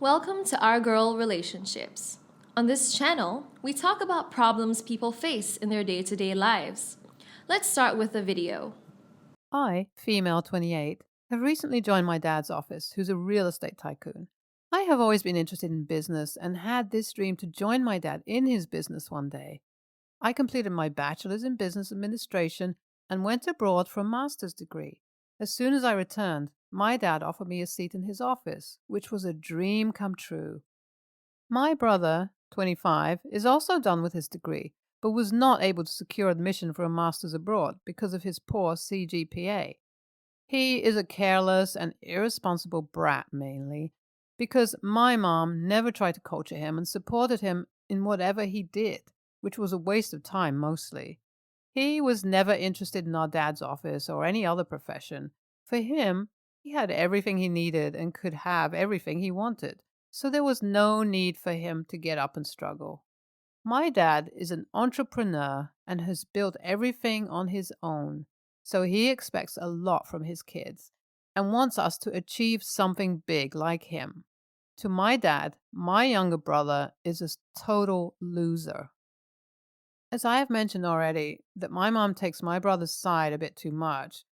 Welcome to Our Girl Relationships. On this channel, we talk about problems people face in their day-to-day lives. Let's start with a video. I, female 28, have recently joined my dad's office, who's a real estate tycoon. I have always been interested in business and had this dream to join my dad in his business one day. I completed my bachelor's in business administration and went abroad for a master's degree. As soon as I returned, my dad offered me a seat in his office, which was a dream come true. My brother, 25, is also done with his degree, but was not able to secure admission for a master's abroad because of his poor CGPA. He is a careless and irresponsible brat mainly, because my mom never tried to culture him and supported him in whatever he did, which was a waste of time mostly. He was never interested in our dad's office or any other profession. For him, he had everything he needed and could have everything he wanted, so there was no need for him to get up and struggle. My dad is an entrepreneur and has built everything on his own, so he expects a lot from his kids and wants us to achieve something big like him. To my dad, my younger brother is a total loser. As I have mentioned already, that my mom takes my brother's side a bit too much,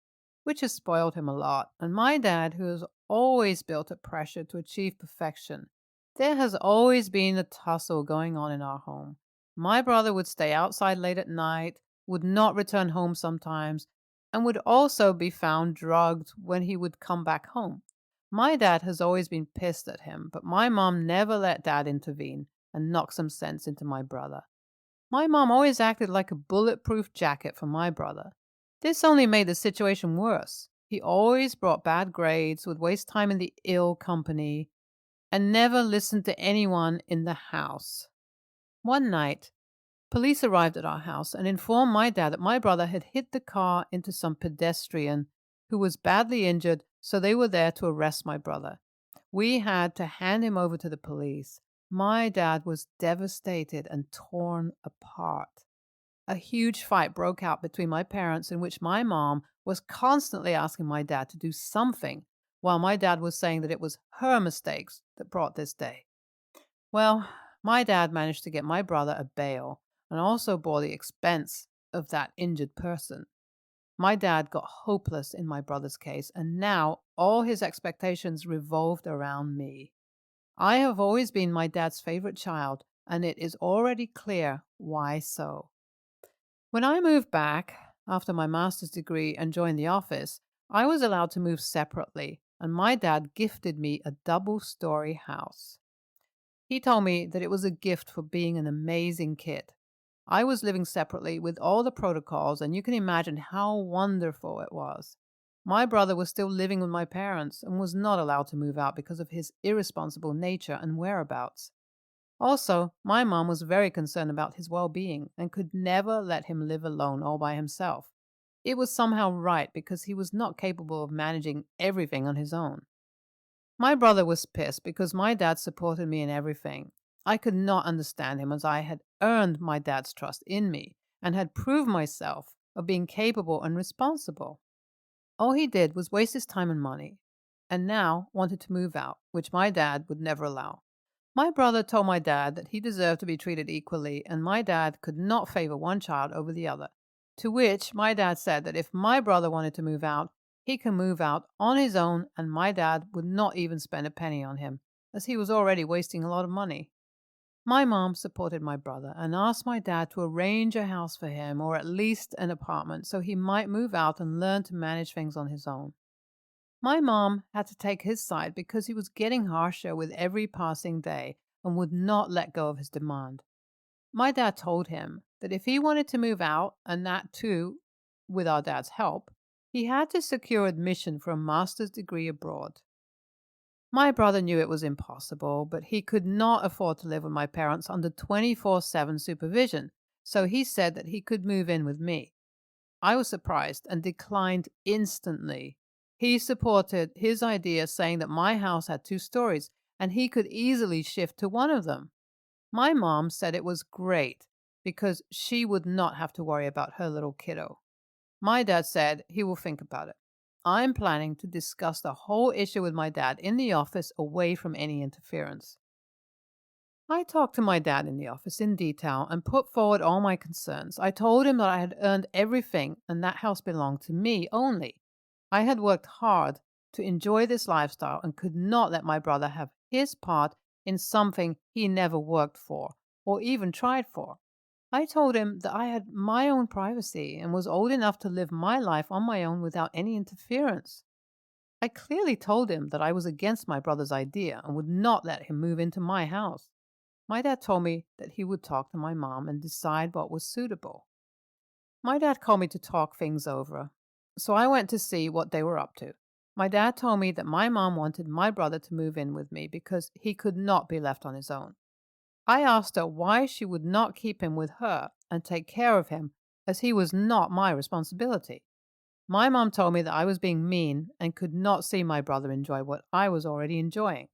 which has spoiled him a lot, and my dad, who has always built up pressure to achieve perfection. There has always been a tussle going on in our home. My brother would stay outside late at night, would not return home sometimes, and would also be found drugged when he would come back home. My dad has always been pissed at him, but my mom never let dad intervene and knock some sense into my brother. My mom always acted like a bulletproof jacket for my brother. This only made the situation worse. He always brought bad grades, would waste time in the ill company, and never listened to anyone in the house. One night, police arrived at our house and informed my dad that my brother had hit the car into some pedestrian who was badly injured, so they were there to arrest my brother. We had to hand him over to the police. My dad was devastated and torn apart. A huge fight broke out between my parents in which my mom was constantly asking my dad to do something, while my dad was saying that it was her mistakes that brought this day. Well, my dad managed to get my brother a bail and also bore the expense of that injured person. My dad got hopeless in my brother's case, and now all his expectations revolved around me. I have always been my dad's favorite child, and it is already clear why so. When I moved back after my master's degree and joined the office, I was allowed to move separately, and my dad gifted me a double-story house. He told me that it was a gift for being an amazing kid. I was living separately with all the protocols, and you can imagine how wonderful it was. My brother was still living with my parents and was not allowed to move out because of his irresponsible nature and whereabouts. Also, my mom was very concerned about his well-being and could never let him live alone all by himself. It was somehow right because he was not capable of managing everything on his own. My brother was pissed because my dad supported me in everything. I could not understand him as I had earned my dad's trust in me and had proved myself of being capable and responsible. All he did was waste his time and money, and now wanted to move out, which my dad would never allow. My brother told my dad that he deserved to be treated equally, and my dad could not favor one child over the other. To which my dad said that if my brother wanted to move out, he can move out on his own, and my dad would not even spend a penny on him, as he was already wasting a lot of money. My mom supported my brother and asked my dad to arrange a house for him, or at least an apartment, so he might move out and learn to manage things on his own. My mom had to take his side because he was getting harsher with every passing day and would not let go of his demand. My dad told him that if he wanted to move out, and that too with our dad's help, he had to secure admission for a master's degree abroad. My brother knew it was impossible, but he could not afford to live with my parents under 24/7 supervision, so he said that he could move in with me. I was surprised and declined instantly. He supported his idea, saying that my house had 2 stories and he could easily shift to one of them. My mom said it was great because she would not have to worry about her little kiddo. My dad said he will think about it. I'm planning to discuss the whole issue with my dad in the office away from any interference. I talked to my dad in the office in detail and put forward all my concerns. I told him that I had earned everything and that house belonged to me only. I had worked hard to enjoy this lifestyle and could not let my brother have his part in something he never worked for or even tried for. I told him that I had my own privacy and was old enough to live my life on my own without any interference. I clearly told him that I was against my brother's idea and would not let him move into my house. My dad told me that he would talk to my mom and decide what was suitable. My dad called me to talk things over, so I went to see what they were up to. My dad told me that my mom wanted my brother to move in with me because he could not be left on his own. I asked her why she would not keep him with her and take care of him, as he was not my responsibility. My mom told me that I was being mean and could not see my brother enjoy what I was already enjoying.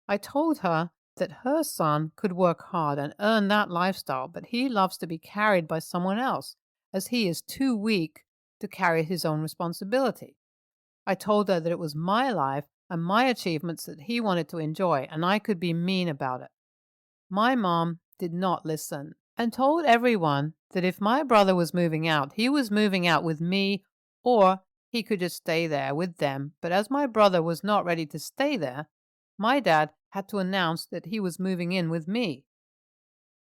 I told her that her son could work hard and earn that lifestyle, but he loves to be carried by someone else, as he is too weak to carry his own responsibility. I told her that it was my life and my achievements that he wanted to enjoy, and I could be mean about it. My mom did not listen and told everyone that if my brother was moving out, he was moving out with me, or he could just stay there with them. But as my brother was not ready to stay there, my dad had to announce that he was moving in with me.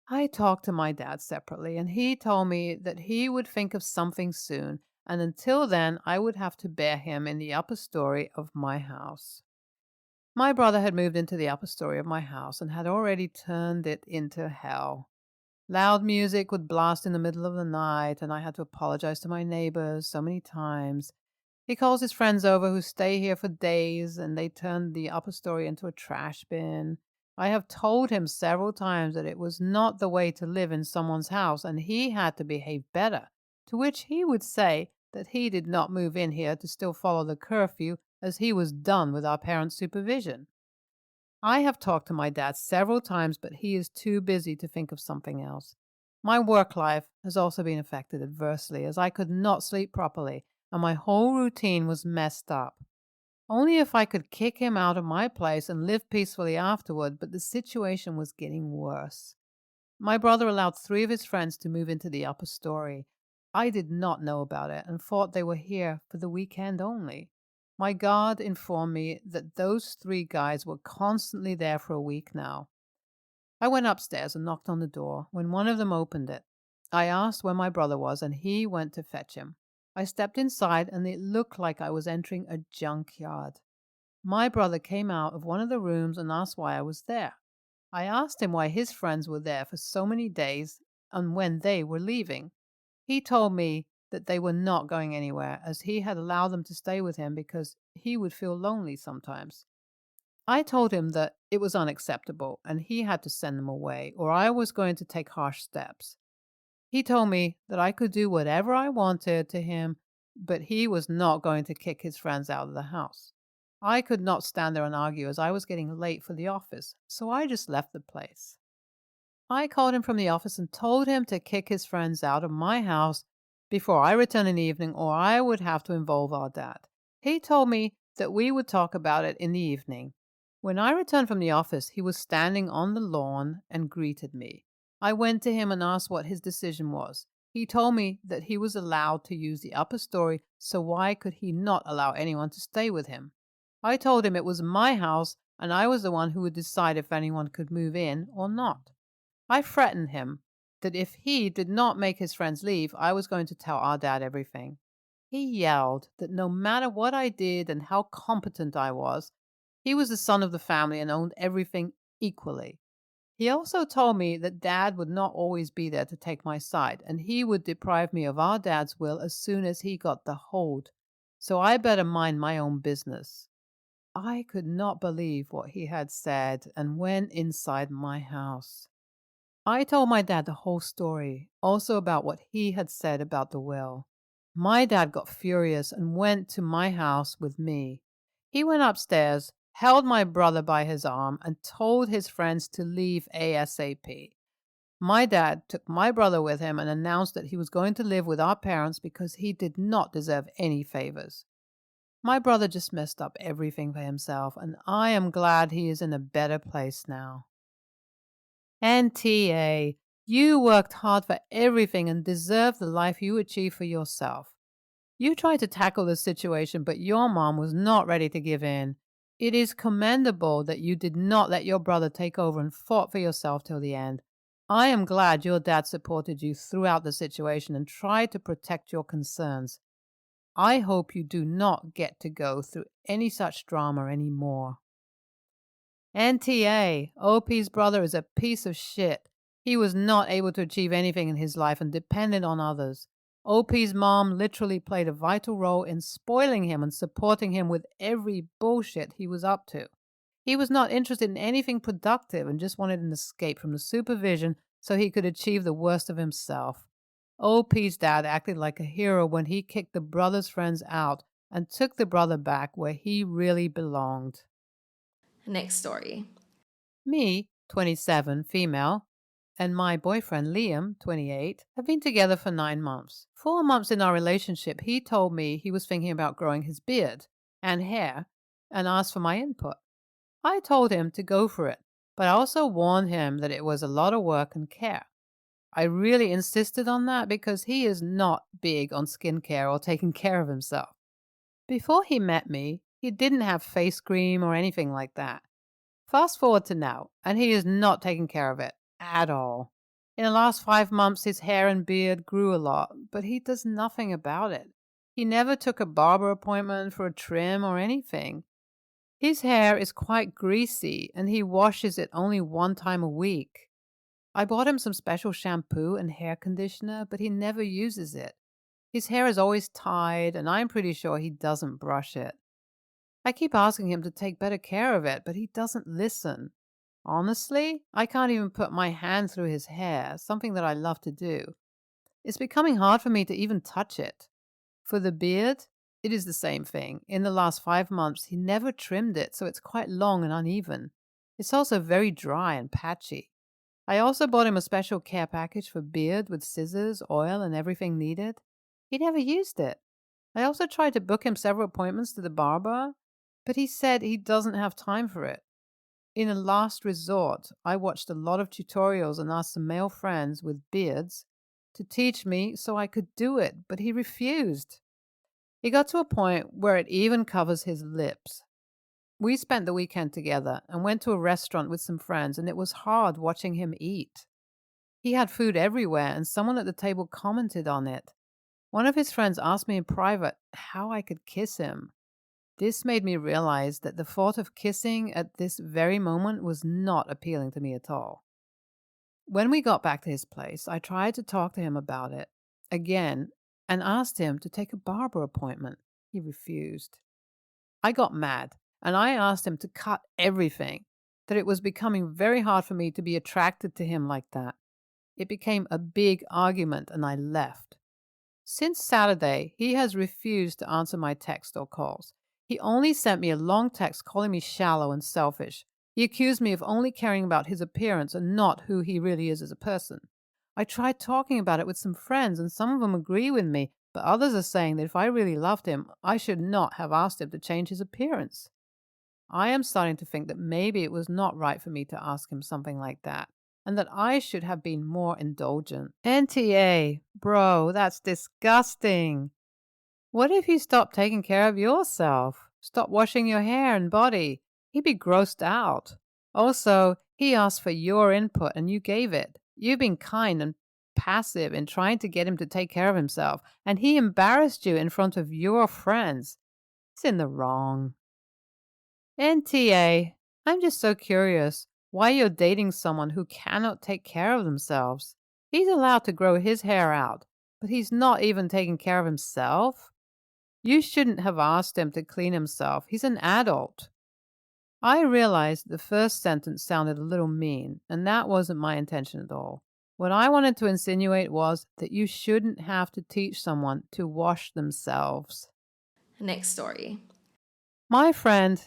I talked to my dad separately, and he told me that he would think of something soon, and until then I would have to bear him in the upper story of my house. My brother had moved into the upper story of my house and had already turned it into hell. Loud music would blast in the middle of the night, and I had to apologize to my neighbors so many times. He calls his friends over who stay here for days, and they turn the upper story into a trash bin. I have told him several times that it was not the way to live in someone's house, and he had to behave better, to which he would say that he did not move in here to still follow the curfew, as he was done with our parents' supervision. I have talked to my dad several times, but he is too busy to think of something else. My work life has also been affected adversely, as I could not sleep properly, and my whole routine was messed up. Only if I could kick him out of my place and live peacefully afterward, but the situation was getting worse. My brother allowed 3 of his friends to move into the upper story. I did not know about it and thought they were here for the weekend only. My guard informed me that those 3 guys were constantly there for a week now. I went upstairs and knocked on the door. When one of them opened it, I asked where my brother was, and he went to fetch him. I stepped inside, and it looked like I was entering a junkyard. My brother came out of one of the rooms and asked why I was there. I asked him why his friends were there for so many days and when they were leaving. He told me that they were not going anywhere, as he had allowed them to stay with him because he would feel lonely sometimes. I told him that it was unacceptable and he had to send them away, or I was going to take harsh steps. He told me that I could do whatever I wanted to him, but he was not going to kick his friends out of the house. I could not stand there and argue, as I was getting late for the office, so I just left the place. I called him from the office and told him to kick his friends out of my house before I returned in the evening, or I would have to involve our dad. He told me that we would talk about it in the evening. When I returned from the office, he was standing on the lawn and greeted me. I went to him and asked what his decision was. He told me that he was allowed to use the upper story, so why could he not allow anyone to stay with him? I told him it was my house and I was the one who would decide if anyone could move in or not. I threatened him that if he did not make his friends leave, I was going to tell our dad everything. He yelled that no matter what I did and how competent I was, he was the son of the family and owned everything equally. He also told me that Dad would not always be there to take my side, and he would deprive me of our dad's will as soon as he got the hold, so I better mind my own business. I could not believe what he had said and went inside my house. I told my dad the whole story, also about what he had said about the will. My dad got furious and went to my house with me. He went upstairs, held my brother by his arm, and told his friends to leave ASAP. My dad took my brother with him and announced that he was going to live with our parents because he did not deserve any favors. My brother just messed up everything for himself, and I am glad he is in a better place now. NTA, you worked hard for everything and deserve the life you achieved for yourself. You tried to tackle the situation, but your mom was not ready to give in. It is commendable that you did not let your brother take over and fought for yourself till the end. I am glad your dad supported you throughout the situation and tried to protect your concerns. I hope you do not get to go through any such drama anymore. NTA, OP's brother is a piece of shit. He was not able to achieve anything in his life and depended on others. OP's mom literally played a vital role in spoiling him and supporting him with every bullshit he was up to. He was not interested in anything productive and just wanted an escape from the supervision so he could achieve the worst of himself. OP's dad acted like a hero when he kicked the brother's friends out and took the brother back where he really belonged. Next story. Me, 27, female, and my boyfriend Liam, 28, have been together for 9 months. 4 months in our relationship, he told me he was thinking about growing his beard and hair and asked for my input. I told him to go for it, but I also warned him that it was a lot of work and care. I really insisted on that because he is not big on skincare or taking care of himself. Before he met me, he didn't have face cream or anything like that. Fast forward to now, and he is not taking care of it at all. In the last 5 months, his hair and beard grew a lot, but he does nothing about it. He never took a barber appointment for a trim or anything. His hair is quite greasy, and he washes it only 1 time a week. I bought him some special shampoo and hair conditioner, but he never uses it. His hair is always tied, and I'm pretty sure he doesn't brush it. I keep asking him to take better care of it, but he doesn't listen. Honestly, I can't even put my hand through his hair, something that I love to do. It's becoming hard for me to even touch it. For the beard, it is the same thing. In the last 5 months, he never trimmed it, so it's quite long and uneven. It's also very dry and patchy. I also bought him a special care package for beard with scissors, oil, and everything needed. He never used it. I also tried to book him several appointments to the barber, but he said he doesn't have time for it. In a last resort, I watched a lot of tutorials and asked some male friends with beards to teach me so I could do it, but he refused. It got to a point where it even covers his lips. We spent the weekend together and went to a restaurant with some friends, and it was hard watching him eat. He had food everywhere, and someone at the table commented on it. One of his friends asked me in private how I could kiss him. This made me realize that the thought of kissing at this very moment was not appealing to me at all. When we got back to his place, I tried to talk to him about it again and asked him to take a barber appointment. He refused. I got mad and I asked him to cut everything, that it was becoming very hard for me to be attracted to him like that. It became a big argument and I left. Since Saturday, he has refused to answer my text or calls. He only sent me a long text calling me shallow and selfish. He accused me of only caring about his appearance and not who he really is as a person. I tried talking about it with some friends, and some of them agree with me, but others are saying that if I really loved him, I should not have asked him to change his appearance. I am starting to think that maybe it was not right for me to ask him something like that, and that I should have been more indulgent. NTA, bro, that's disgusting. What if you stopped taking care of yourself? Stop washing your hair and body? He'd be grossed out. Also, he asked for your input and you gave it. You've been kind and passive in trying to get him to take care of himself, and he embarrassed you in front of your friends. It's in the wrong. NTA, I'm just so curious why you're dating someone who cannot take care of themselves. He's allowed to grow his hair out, but he's not even taking care of himself. You shouldn't have asked him to clean himself. He's an adult. I realized the first sentence sounded a little mean, and that wasn't my intention at all. What I wanted to insinuate was that you shouldn't have to teach someone to wash themselves. Next story. My friend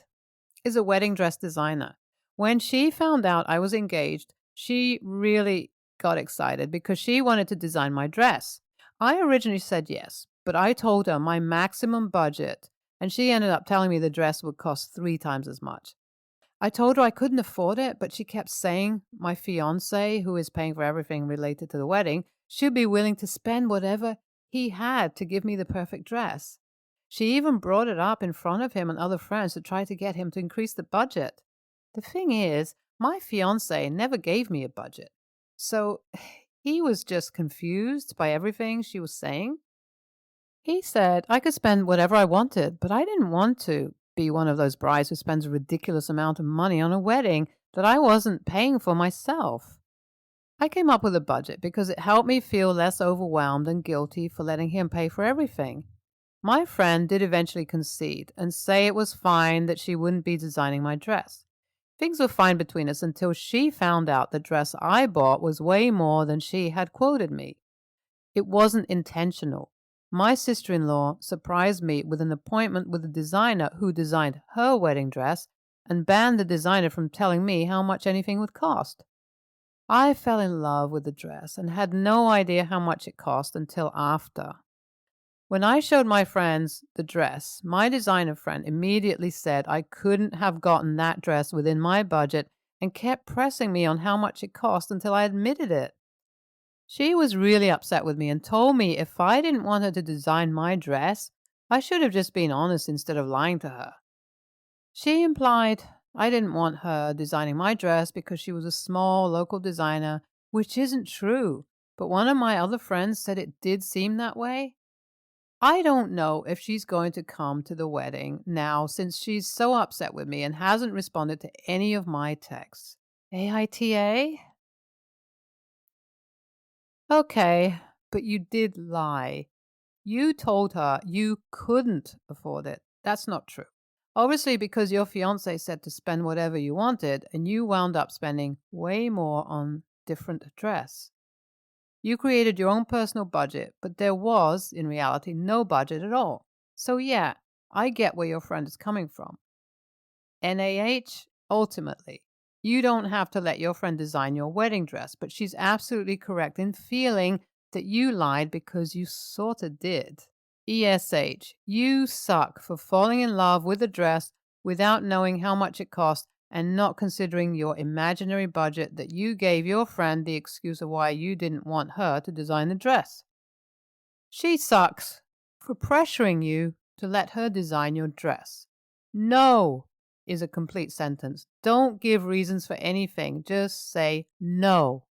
is a wedding dress designer. When she found out I was engaged, she really got excited because she wanted to design my dress. I originally said yes, but I told her my maximum budget and she ended up telling me the dress would cost 3 times as much. I told her I couldn't afford it, but she kept saying my fiance, who is paying for everything related to the wedding, should be willing to spend whatever he had to give me the perfect dress. She even brought it up in front of him and other friends to try to get him to increase the budget. The thing is, my fiance never gave me a budget. So he was just confused by everything she was saying. He said I could spend whatever I wanted, but I didn't want to be one of those brides who spends a ridiculous amount of money on a wedding that I wasn't paying for myself. I came up with a budget because it helped me feel less overwhelmed and guilty for letting him pay for everything. My friend did eventually concede and say it was fine that she wouldn't be designing my dress. Things were fine between us until she found out the dress I bought was way more than she had quoted me. It wasn't intentional. My sister-in-law surprised me with an appointment with the designer who designed her wedding dress and banned the designer from telling me how much anything would cost. I fell in love with the dress and had no idea how much it cost until after. When I showed my friends the dress, my designer friend immediately said I couldn't have gotten that dress within my budget and kept pressing me on how much it cost until I admitted it. She was really upset with me and told me if I didn't want her to design my dress, I should have just been honest instead of lying to her. She implied I didn't want her designing my dress because she was a small local designer, which isn't true, but one of my other friends said it did seem that way. I don't know if she's going to come to the wedding now since she's so upset with me and hasn't responded to any of my texts. AITA? Okay, but you did lie. You told her you couldn't afford it. That's not true. Obviously, because your fiance said to spend whatever you wanted, and you wound up spending way more on different dress. You created your own personal budget, but there was, in reality, no budget at all. So yeah, I get where your friend is coming from. Ultimately, you don't have to let your friend design your wedding dress, but she's absolutely correct in feeling that you lied because you sorta did. You suck for falling in love with a dress without knowing how much it cost and not considering your imaginary budget that you gave your friend the excuse of why you didn't want her to design the dress. She sucks for pressuring you to let her design your dress. No is a complete sentence. Don't give reasons for anything. Just say no.